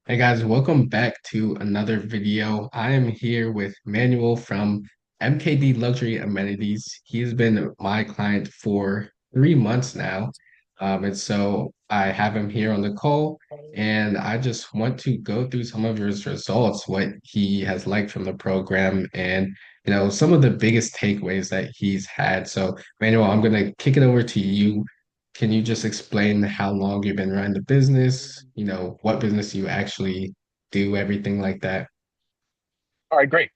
Hey guys, welcome back to another video. I am here with Manuel from MKD Luxury Amenities. He's been my client for 3 months now. And so I have him here on the call, and I just want to go through some of his results, what he has liked from the program, and some of the biggest takeaways that he's had. So, Manuel, I'm gonna kick it over to you. Can you just explain how long you've been running the business? What business you actually do, everything like that? All right, great.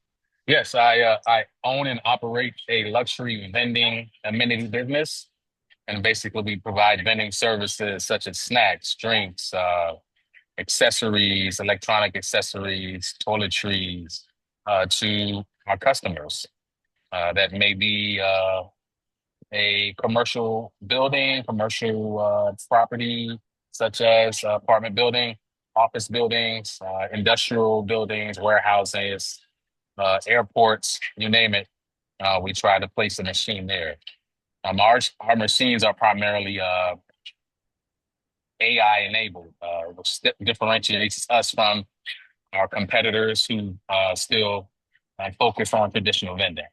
Yes, I own and operate a luxury vending amenity business, and basically we provide vending services such as snacks, drinks, accessories, electronic accessories, toiletries to our customers. That may be a commercial building, commercial property such as apartment building, office buildings, industrial buildings, warehouses, airports, you name it. We try to place a machine there. Our machines are primarily AI enabled, which differentiates us from our competitors who still focus on traditional vending.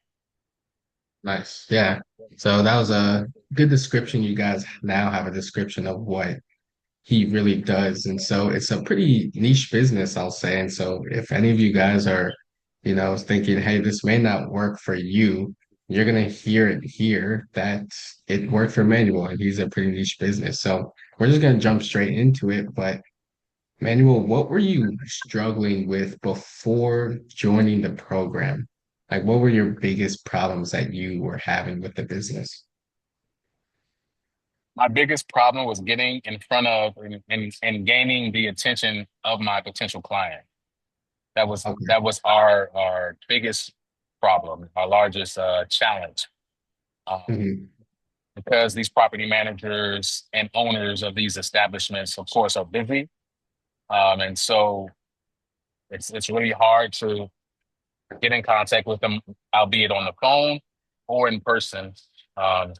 Nice. Yeah. So that was a good description. You guys now have a description of what he really does. And so it's a pretty niche business, I'll say. And so if any of you guys are, thinking, hey, this may not work for you, you're gonna hear it here that it worked for Manuel and he's a pretty niche business. So we're just gonna jump straight into it. But Manuel, what were you struggling with before joining the program? Like, what were your biggest problems that you were having with the business? My biggest problem was getting in front of and gaining the attention of my potential client. That was Okay. that was our biggest problem, our largest challenge. Um, Hmm. because these property managers and owners of these establishments, of course, are busy, and so it's really hard to get in contact with them, albeit on the phone or in person. Um,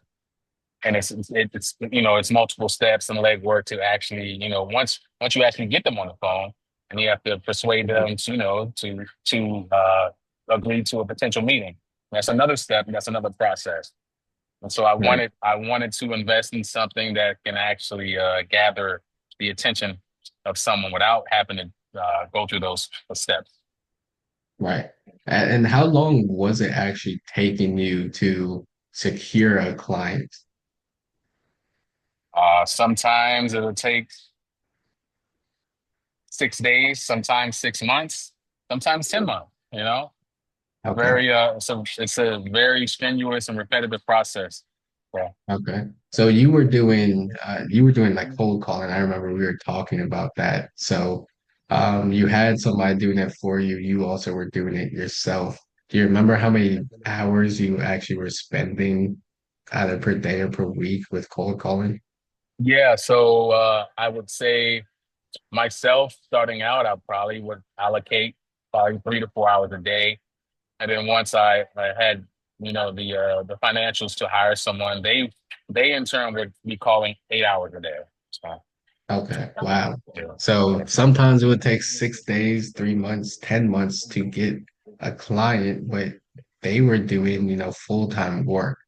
and it's multiple steps and legwork to actually once you actually get them on the phone, and you have to persuade them to agree to a potential meeting. That's another step. That's another process. And so Right. I wanted to invest in something that can actually gather the attention of someone without having to go through those steps. Right. And how long was it actually taking you to secure a client? Sometimes it'll take 6 days, sometimes 6 months, sometimes 10 months. Okay. So it's a very strenuous and repetitive process. Yeah. Okay. So you were doing like cold calling. I remember we were talking about that. So you had somebody doing it for you. You also were doing it yourself. Do you remember how many hours you actually were spending either per day or per week with cold calling? Yeah. So I would say myself starting out, I probably would allocate probably 3 to 4 hours a day. And then once I had, the financials to hire someone, they in turn would be calling 8 hours a day. So, Okay. Wow. yeah. So sometimes it would take 6 days, 3 months, 10 months to get a client, but they were doing, full-time work.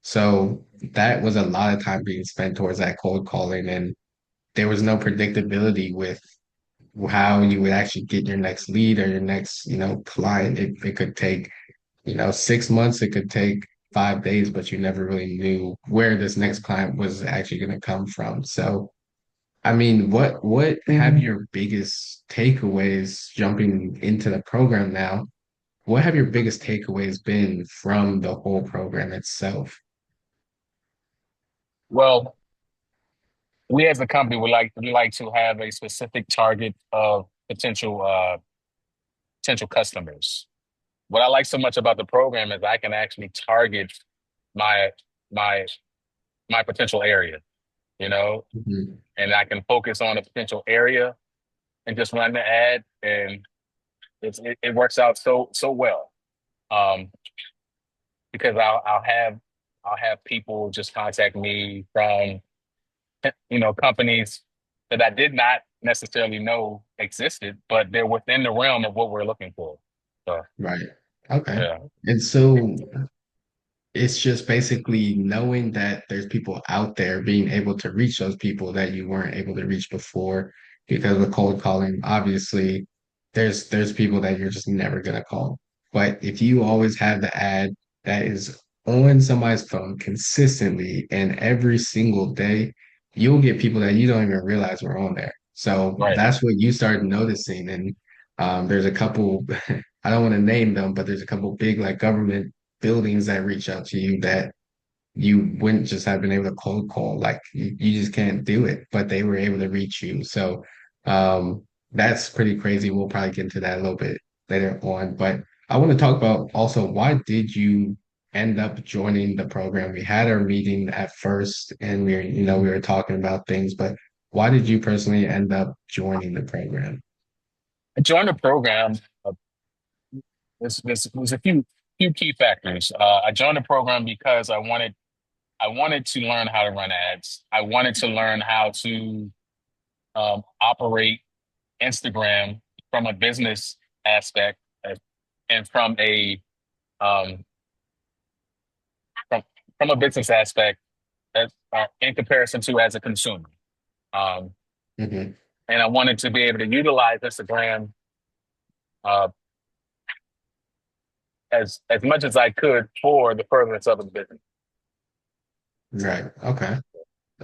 So that was a lot of time being spent towards that cold calling, and there was no predictability with how you would actually get your next lead or your next, client. It could take, 6 months, it could take 5 days, but you never really knew where this next client was actually going to come from. So I mean, what have your biggest takeaways jumping into the program now? What have your biggest takeaways been from the whole program itself? Well, we as a company would like to have a specific target of potential customers. What I like so much about the program is I can actually target my my my potential area, you know, Mhm. and I can focus on a potential area and just run the ad, and it works out so well. Um, because I'll have people just contact me from companies that I did not necessarily know existed, but they're within the realm of what we're looking for. So Right. Okay. yeah, And so it's just basically knowing that there's people out there, being able to reach those people that you weren't able to reach before because of cold calling. Obviously, there's people that you're just never gonna call. But if you always have the ad that is on somebody's phone consistently and every single day, you'll get people that you don't even realize were on there. So right. that's what you start noticing. And there's a couple, I don't want to name them, but there's a couple big like government buildings that reach out to you that you wouldn't just have been able to cold call. Like you just can't do it, but they were able to reach you. So that's pretty crazy. We'll probably get into that a little bit later on. But I want to talk about also why did you end up joining the program? We had our meeting at first and we were talking about things, but why did you personally end up joining the program? I joined the program. This was a few key factors. I joined the program because I wanted to learn how to run ads. I wanted to learn how to operate Instagram from a business aspect and um, from from a business aspect in comparison to as a consumer. Um, Hmm. and I wanted to be able to utilize Instagram uh, as much as I could for the furtherance of the business. Right. Okay.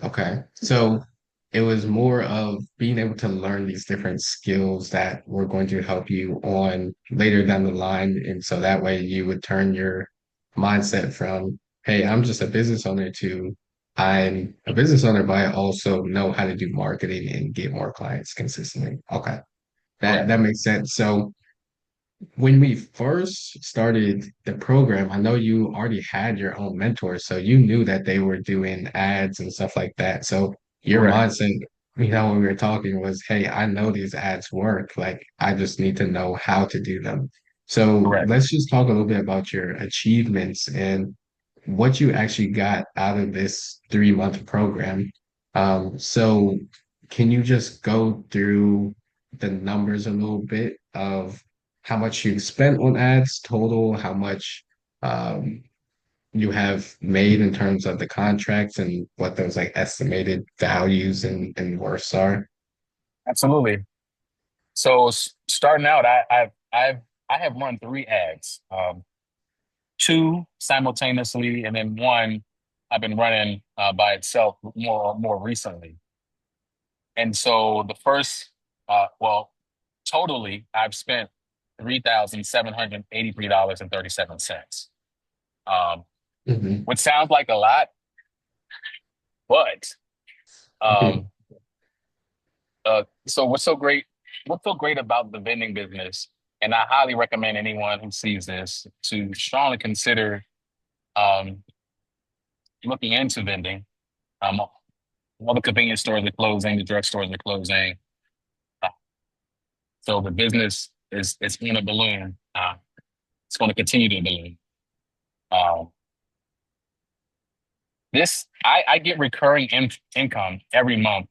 Okay. So it was more of being able to learn these different skills that were going to help you on later down the line. And so that way you would turn your mindset from, hey, I'm just a business owner to I'm a business owner, but I also know how to do marketing and get more clients consistently. Okay. That Correct. that makes sense. So when we first started the program, I know you already had your own mentors, so you knew that they were doing ads and stuff like that. So your Correct. mindset, when we were talking was, hey, I know these ads work. Like, I just need to know how to do them. So Correct. let's just talk a little bit about your achievements and what you actually got out of this 3 month program. So can you just go through the numbers a little bit of how much you've spent on ads total, how much um, you have made in terms of the contracts and what those like estimated values and worths are? Absolutely. So starting out, I have run three ads, two simultaneously, and then one I've been running by itself more recently. And so the first, well, totally, I've spent $3,783.37. Um, Hmm. which sounds like a lot, but um, so what's so great about the vending business, and I highly recommend anyone who sees this to strongly consider um, looking into vending. Um, all the convenience stores are closing, the drugstores are closing, uh, so the business is in a balloon. It's going to continue to balloon. Um, I get recurring income every month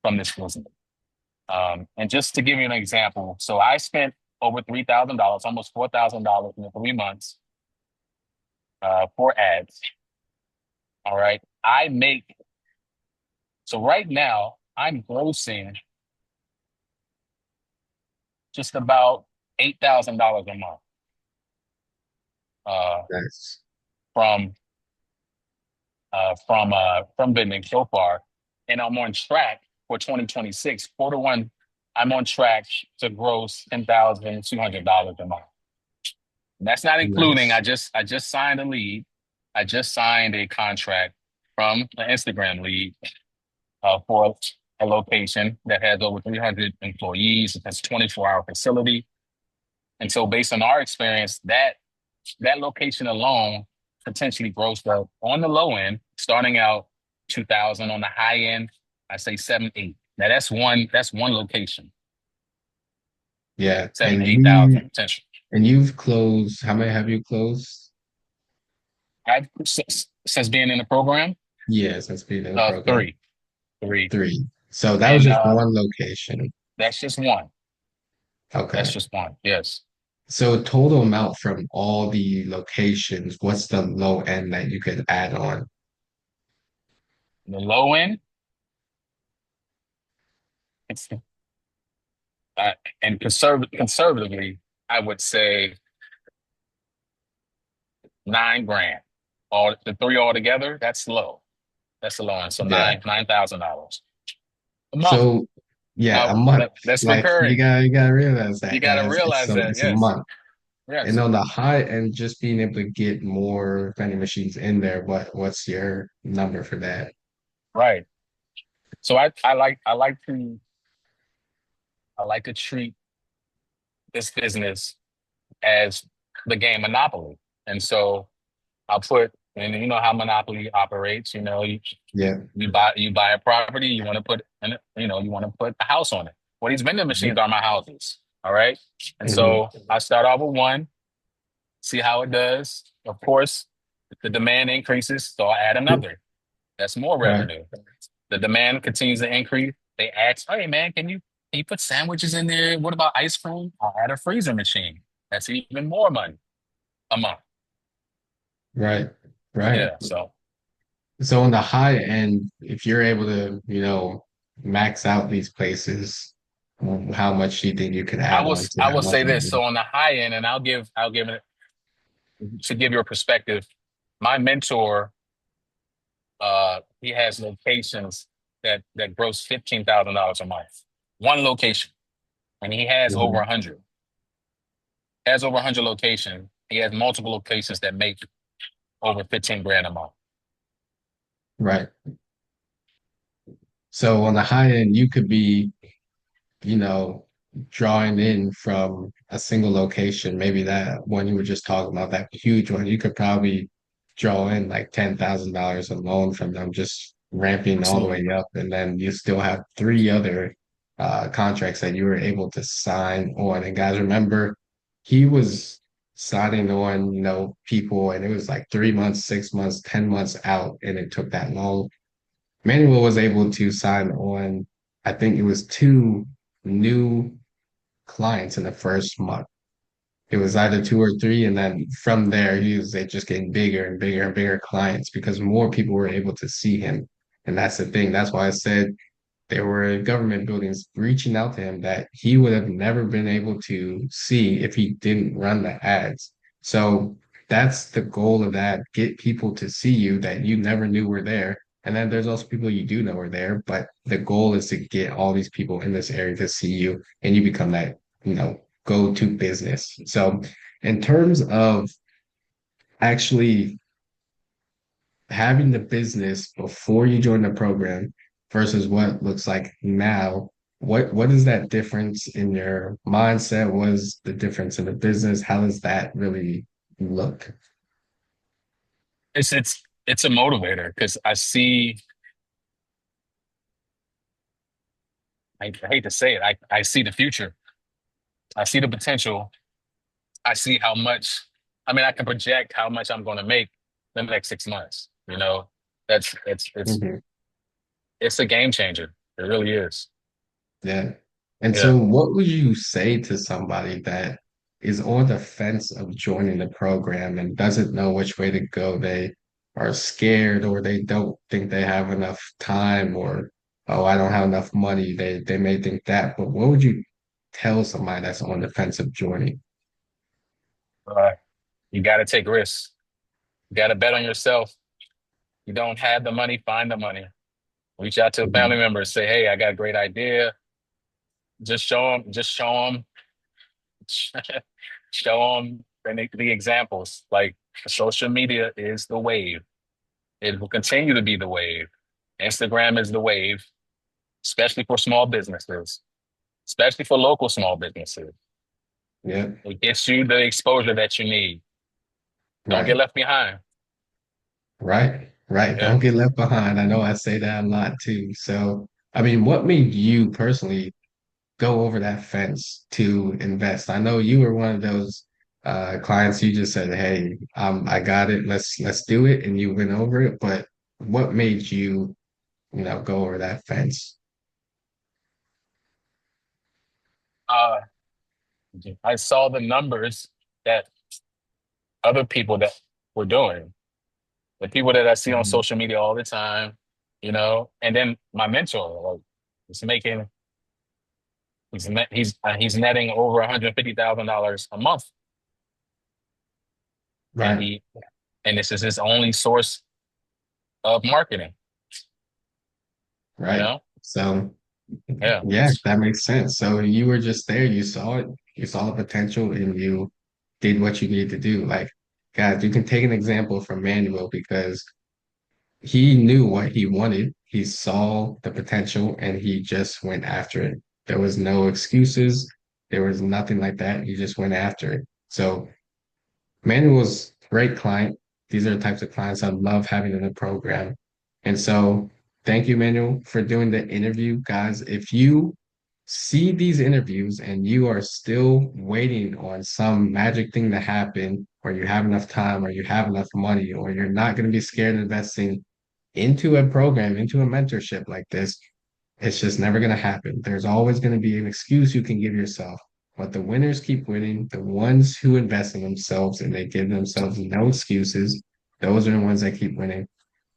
from this business. And just to give you an example, so I spent over $3,000, almost $4,000 in the 3 months for ads. All right. So right now, I'm grossing just about $8,000 a month uh, Nice. from from vending so far. And I'm on track for 2026. Quarter one, I'm on track to gross $10,200 a month. That's not including. Nice. I just signed a lead. I just signed a contract from an Instagram lead for a location that has over 300 employees. It has a 24-hour facility. And so, based on our experience, that location alone potentially grossed up on the low end, starting out 2,000 on the high end. I say 7, 8. Now that's one location, Yeah. 7 to 8,000 potential. And you've closed, how many have you closed? Since being in the program, Yes, that's been in the program. three. Three. So that was And just one location. that's just one. That's Okay. just one. Yes. So total amount from all the locations, what's the low end that you could add on? The low end, it's, uh, and conservatively, I would say 9 grand. All the three all together, that's low. That's the low end. So Yeah. $9,000 a month. So yeah, Now a month. that's Like recurring. you gotta realize You that got to guys, realize that. it's a Yes. month. And Yes. on the high end, just being able to get more vending machines in there, what's your number for that? Right. So I like to treat this business as the game Monopoly. And so I'll put, and you know how Monopoly operates, Yeah. you buy a property, you want to put in it, you want to put a house on it. Well, these vending machines Mhm. are my houses. All right. And Mhm. so I start off with one, see how it does. Of course, if the demand increases, so I add another. That's more Right. revenue. The demand continues to increase. They ask, hey man, can you put sandwiches in there? What about ice cream? I'll add a freezer machine. That's even more money a month. Right. Right. Yeah. So So on the high end, if you're able to, max out these places, how much do you think you could add on to I that will say monthly? this. So on the high end, and I'll give it to give you a perspective. My mentor, he has locations that gross $15,000 a month. One location, and he has over Mhm. 100. Has over 100 locations. He has multiple locations that make over 15 grand a month. Right. So on the high end, you could be you know, drawing in from a single location, maybe that one you were just talking about, that huge one, you could probably draw in like $10,000 alone from them, just ramping all the way Absolutely. up. And then you still have three other contracts that you were able to sign on. And guys, remember, he was signing on, people, and it was like 3 months, 6 months, 10 months out, and it took that long. Manuel was able to sign on, I think it was two new clients in the first month. It was either two or three, and then from there, he was just getting bigger and bigger and bigger clients because more people were able to see him. And that's the thing. That's why I said there were government buildings reaching out to him that he would have never been able to see if he didn't run the ads. So that's the goal of that. Get people to see you that you never knew were there. And then there's also people you do know are there, but the goal is to get all these people in this area to see you and you become that, go-to business. So in terms of actually having the business before you join the program versus what looks like now, what is that difference in your mindset? What is the difference in the business? How does that really look? It's a motivator because I hate to say it, I see the future. I see the potential. I see how much, I mean, I can project how much I'm going to make the next 6 months. That's Mhm. it's a game changer. It really is. Yeah. And Yeah. so what would you say to somebody that is on the fence of joining the program and doesn't know which way to go? They are scared or they don't think they have enough time or, oh, I don't have enough money. They may think that, but what would you tell somebody that's on the fence of joining? Uh, you got to take risks. You got to bet on yourself. You don't have the money, find the money. Reach out to a family Mhm. member, say, "Hey, I got a great idea." Just show them the examples. Like social media is the wave. It will continue to be the wave. Instagram is the wave, especially for small businesses, especially for local small businesses. Yeah, It gets you the exposure that you need. Don't get right, left behind. right, right. Yeah. Don't get left behind. I know I say that a lot too. So, I mean, what made you personally go over that fence to invest? I know you were one of those clients you just said, "Hey, I got it. Let's do it," and you went over it. But what made you, go over that fence? Uh, I saw the numbers that other people that were doing, the people that I see on Mhm. social media all the time, you know, and then my mentor, like, is making he's netting over $150,000 a month, and Right. this is his only source of marketing. You Right. know, So yeah, yeah, that makes sense. So you were just there, you saw it, you saw the potential, and you did what you needed to do. Like, guys, you can take an example from Manuel because he knew what he wanted. He saw the potential and he just went after it. There was no excuses. There was nothing like that. He just went after it. So Manuel's a great client. These are the types of clients I love having in the program. And so thank you, Manuel, for doing the interview. Guys, if you see these interviews and you are still waiting on some magic thing to happen, or you have enough time, or you have enough money, or you're not going to be scared of investing into a program, into a mentorship like this, it's just never going to happen. There's always going to be an excuse you can give yourself. But the winners keep winning. The ones who invest in themselves and they give themselves no excuses, those are the ones that keep winning.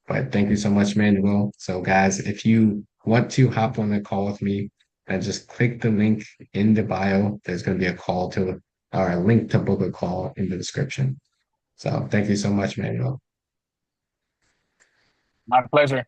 But thank you so much, Manuel. So, guys, if you want to hop on the call with me, then just click the link in the bio. There's going to be a call to or a link to book a call in the description. So, thank you so much, Manuel. my pleasure.